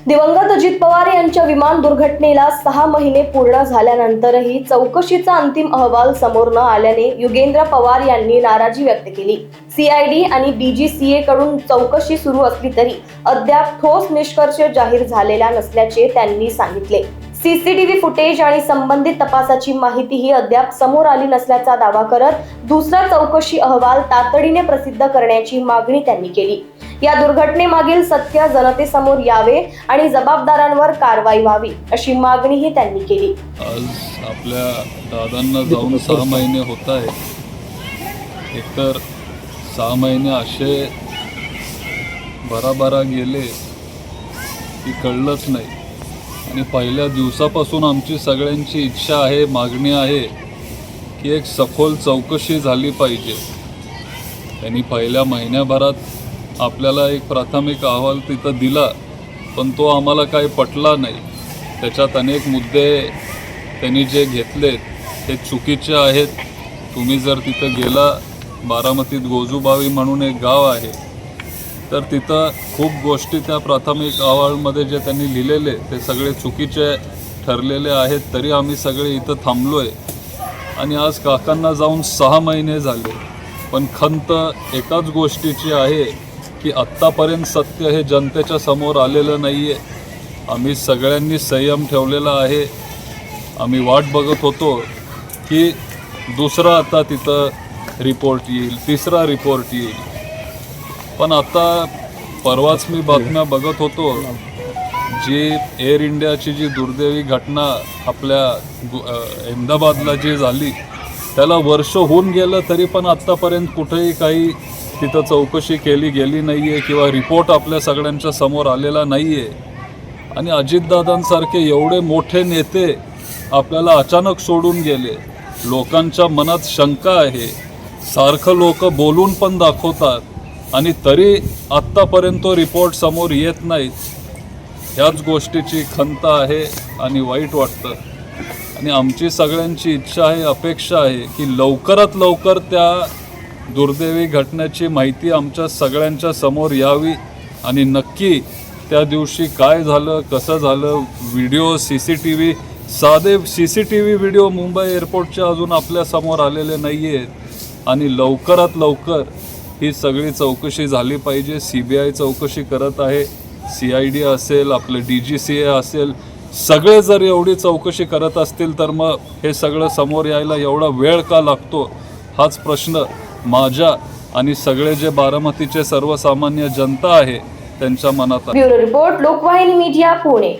दिवंगत अजित पवार यांच्या विमान दुर्घटनेला 6 महिने पूर्ण झाल्यानंतरही चौकशीचा अंतिम अहवाल समोर न आल्याने युगेंद्र पवार यांनी नाराजी व्यक्त केली। सीआयडी आणि डीजीसीए कडून चौकशी सुरू असली तरी अद्याप ठोस निष्कर्ष जाहीर झालेला नसल्याचे त्यांनी सांगितले। सीसीटीव्ही फुटेज आणि संबंधित तपासाची माहितीही अद्याप समोर आली नसल्याचा दावा करत दुसरा चौकशी अहवाल तातडीने प्रसिद्ध करण्याची मागणी त्यांनी केली। या दुर्घटनेमागील सत्य जनतेसमोर यावे आणि जबाबदारांवर कारवाई व्हावी अशी मागणीही त्यांनी केली। आज आपल्या दादांना जाऊन 6 महिने होत आहेत। एकतर 6 महिने असे भराभरा गेले की कळलंच नाही आणि पहिल्या दिवसापासून आमची सगळ्यांची इच्छा आहे, मागणी आहे की एक सखोल चौकशी झाली पाहिजे। त्यांनी पहिल्या महिन्याभरात आपल्याला एक प्राथमिक अहवाल तिथं दिला, पण तो आम्हाला काही पटला नाही। त्याच्यात अनेक मुद्दे त्यांनी जे घेतलेत ते चुकीचे आहेत। तुम्ही जर तिथं गेला, बारामतीत गोजूबावी म्हणून एक गाव आहे, तर तिथं खूप गोष्टी त्या प्राथमिक अहवालमध्ये जे त्यांनी लिहिलेले ते सगळे चुकीचे ठरलेले आहेत। तरी आम्ही सगळे इथं थांबलो आहे आणि आज काकांना जाऊन 6 महिने झाले, पण खंत एकाच गोष्टीची आहे की आत्तापर्यंत सत्य हे जनतेच्या समोर आलेलं नाही आहे। आम्ही सगळ्यांनी संयम ठेवलेला आहे। आम्ही वाट बघत होतो की दुसरा आता तिथं रिपोर्ट येईल, तिसरा रिपोर्ट येईल, पण आता परवाच मी बातम्या बघत होतो, जी एअर इंडियाची जी दुर्दैवी घटना आपल्या अहमदाबादला जी झाली त्याला वर्ष होऊन गेलं, तरी पण आत्तापर्यंत कुठेही काही तिथं चौकशी केली गेली नाही आहे किंवा रिपोर्ट आपल्या सगळ्यांच्या समोर आलेला नाही आहे। आणि अजितदादांसारखे एवढे मोठे नेते आपल्याला अचानक सोडून गेले। लोकांच्या मनात शंका आहे, सारखं लोक बोलून पण दाखवतात आणि तरी आत्तापर्यंत तो रिपोर्ट समोर येत नाहीत। ह्याच गोष्टीची खंत आहे आणि वाईट वाटतं आणि आमची सगळ्यांची इच्छा आहे, अपेक्षा आहे की लवकरात लवकर त्या दुर्दैवी घटनेची माहिती आमच्या सगळ्यांच्या समोर यावी आणि नक्की त्या दिवशी काय झालं, कसं झालं, व्हिडिओ, साधे सीसीटीव्ही व्हिडिओ मुंबई एअरपोर्टचे अजून आपल्या समोर आलेले नाही आहेत आणि लवकरात लवकर ही सगळी चौकशी झाली पाहिजे। CBI चौकशी करत आहे, CID असेल, आपलं DGCA असेल, सगळे जर एवढी चौकशी करत असतील तर मग हे सगळं समोर यायला एवढा वेळ का लागतो, हाच प्रश्न माझ्या आणि सगळे जे बारामतीचे सर्वसामान्य जनता आहे त्यांच्या मनात आहे। Bureau report, Lokvahini media, Pune.